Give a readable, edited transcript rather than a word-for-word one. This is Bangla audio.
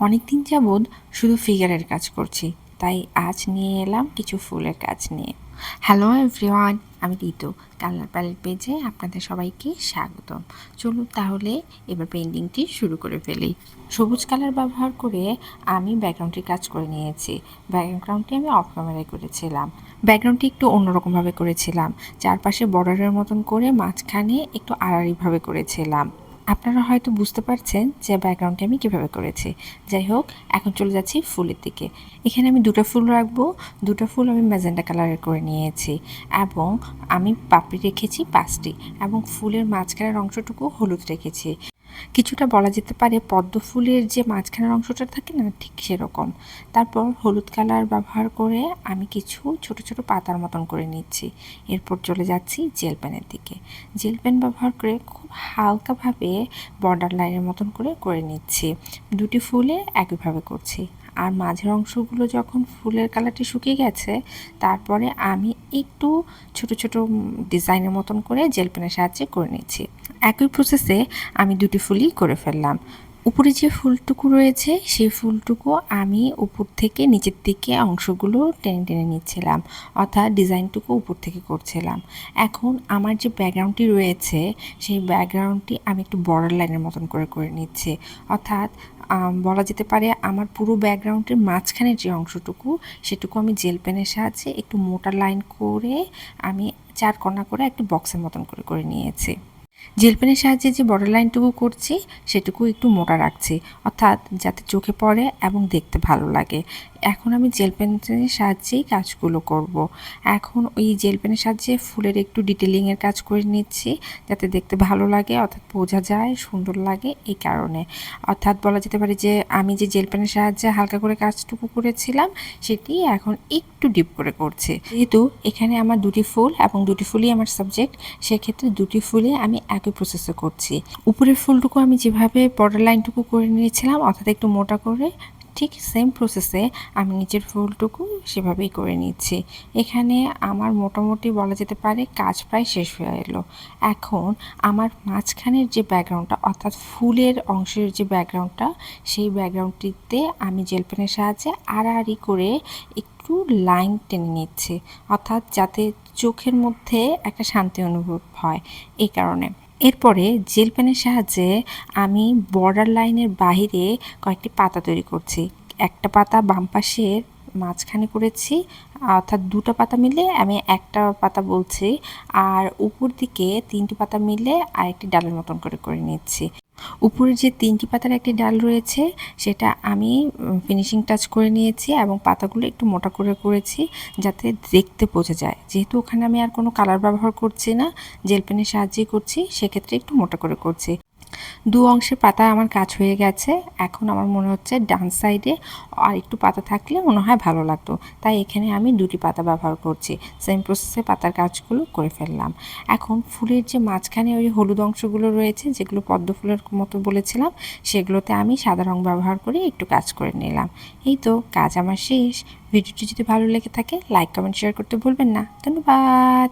অনেক দিন যাবৎ শুধু ফিগারের কাজ করছি, তাই আজ নিয়ে এলাম কিছু ফুলের কাজ নিয়ে। হ্যালো এভরিওয়ান, আমি ঋতু। কালার প্যালেট পেজে আপনাদের সবাইকে স্বাগতম। চলুন তাহলে এবার পেইন্টিংটি শুরু করে ফেলি। সবুজ কালার ব্যবহার করে আমি ব্যাকগ্রাউন্ডটির কাজ করে নিয়েছি। ব্যাকগ্রাউন্ডটি আমি অফ ক্যামেরায় করেছিলাম। ব্যাকগ্রাউন্ডটি একটু অন্যরকমভাবে করেছিলাম, চারপাশে বর্ডারের মতন করে মাঝখানে একটু আড়াআড়িভাবে করেছিলাম। আপনারা হয়তো বুঝতে পারছেন যে ব্যাকগ্রাউন্ডটি আমি কীভাবে করেছি। যাই হোক, এখন চলে যাচ্ছি ফুলের দিকে। এখানে আমি দুটো ফুল রাখবো। দুটো ফুল আমি ম্যাজেন্টা কালারের করে নিয়েছি এবং আমি পাপড়ি রেখেছি 5টি এবং ফুলের মাঝখানের অংশটুকু হলুদ রেখেছি। কিছুটা বলা যেতে পারে পদ্ম ফুলের যে মাঝখানের অংশটা থাকে না, ঠিক সেরকম। তারপর হলুদ কালার ব্যবহার করে আমি কিছু ছোট ছোট পাতার মতন করে নিচ্ছি। এরপর চলে যাচ্ছি জেল পেনের দিকে। জেল পেন ব্যবহার করে খুব হালকাভাবে বর্ডার লাইনের মতন করে নিচ্ছি। দুটি ফুলে একইভাবে করছি। আর মাঝের অংশগুলো যখন ফুলের কালারটি শুকিয়ে গেছে, তারপরে আমি একটু ছোট ছোট ডিজাইনের মতন করে জেল পেনের সাহায্যে করে নিচ্ছি। একই প্রসেসে আমি দুটি ফুলই করে ফেললাম। উপরে যে ফুলটুকু রয়েছে সেই ফুলটুকু আমি উপর থেকে নিচের দিকে অংশগুলো টেনে টেনে নিচ্ছিলাম, অর্থাৎ ডিজাইনটুকু উপর থেকে করছিলাম। এখন আমার যে ব্যাকগ্রাউন্ডটি রয়েছে সেই ব্যাকগ্রাউন্ডটি আমি একটু বর্ডার লাইনের মতন করে নিচ্ছি, অর্থাৎ বলা যেতে পারে আমার পুরো ব্যাকগ্রাউন্ডের মাঝখানের যে অংশটুকু সেটুকু আমি জেল পেনের সাহায্যে একটু মোটা লাইন করে আমি 4 কোণা করে একটা বক্সের মতন করে নিয়েছি। জেল পেনের সাহায্যে যে বর্ডার লাইনটুকু করছি সেটুকু একটু মোটা রাখছি, অর্থাৎ যাতে চোখে পড়ে এবং দেখতে ভালো লাগে। এখন আমি জেল পেনের সাহায্যেই কাজগুলো করব। এখন ওই জেল পেনের সাহায্যে ফুলের একটু ডিটেলিংয়ের কাজ করে নিচ্ছি, যাতে দেখতে ভালো লাগে, অর্থাৎ বোঝা যায়, সুন্দর লাগে। এই কারণে অর্থাৎ বলা যেতে পারে যে আমি যে জেল পেনের সাহায্যে হালকা করে কাজটুকু করেছিলাম সেটি এখন একটু ডিপ করে করছি। যেহেতু এখানে আমার দুটি ফুল এবং দুটি ফুলই আমার সাবজেক্ট, সেক্ষেত্রে দুটি ফুলে আমি একই প্রসেসে করছি। উপরের ফুলটুকু আমি যেভাবে বর্ডার লাইনটুকু করে নিয়েছিলাম, অর্থাৎ একটু মোটা করে, ঠিক সেম প্রসেসে আমি নিচের ফুলটুকু সেভাবেই করে নিচ্ছি। এখানে আমার মোটামুটি বলা যেতে পারে কাজ প্রায় শেষ হয়ে এলো। এখন আমার মাঝখানের যে ব্যাকগ্রাউন্ডটা, অর্থাৎ ফুলের অংশের যে ব্যাকগ্রাউন্ডটা, সেই ব্যাকগ্রাউন্ডটিতে আমি জেল পেনের সাহায্যে আড়াআড়ি করে একটু লাইন টেনে নিচ্ছি, অর্থাৎ যাতে চোখের মধ্যে একটা শান্তি অনুভব হয়, এই কারণে। এরপরে জেল পেনের সাহায্যে আমি বর্ডার লাইনের বাহিরে কয়েকটি পাতা তৈরি করছি। একটা পাতা বাম পাশের মাঝখানে করেছি, অর্থাৎ দুটো পাতা মিলে আমি একটা পাতা বলছি, আর উপর দিকে 3টি পাতা মিলে আরেকটি ডালের মতন করে নিচ্ছি। উপরে যে 3টি পাতার একটি ডাল রয়েছে সেটা আমি ফিনিশিং টাচ করে নিয়েছি এবং পাতাগুলো একটু মোটা করে করেছি, যাতে দেখতে বোঝা যায়। যেহেতু ওখানে আমি আর কোনো কালার ব্যবহার করছি না, জেল পেনের সাহায্যেই করছি, সেক্ষেত্রে একটু মোটা করে করছি। দু অংশের পাতা আমার কাজ হয়ে গেছে। এখন আমার মনে হচ্ছে ডান সাইডে আর একটু পাতা থাকলে মনে হয় ভালো লাগতো, তাই এখানে আমি দুটি পাতা ব্যবহার করছি। সেম প্রসেসে পাতার কাজগুলো করে ফেললাম। এখন ফুলের যে মাঝখানে ওই হলুদ অংশগুলো রয়েছে, যেগুলো পদ্ম ফুলের মতো বলেছিলাম, সেগুলোতে আমি সাদা রং ব্যবহার করে একটু কাজ করে নিলাম। এই তো কাজ আমার শেষ। ভিডিওটি যদি ভালো লেগে থাকে লাইক, কমেন্ট, শেয়ার করতে ভুলবেন না। ধন্যবাদ।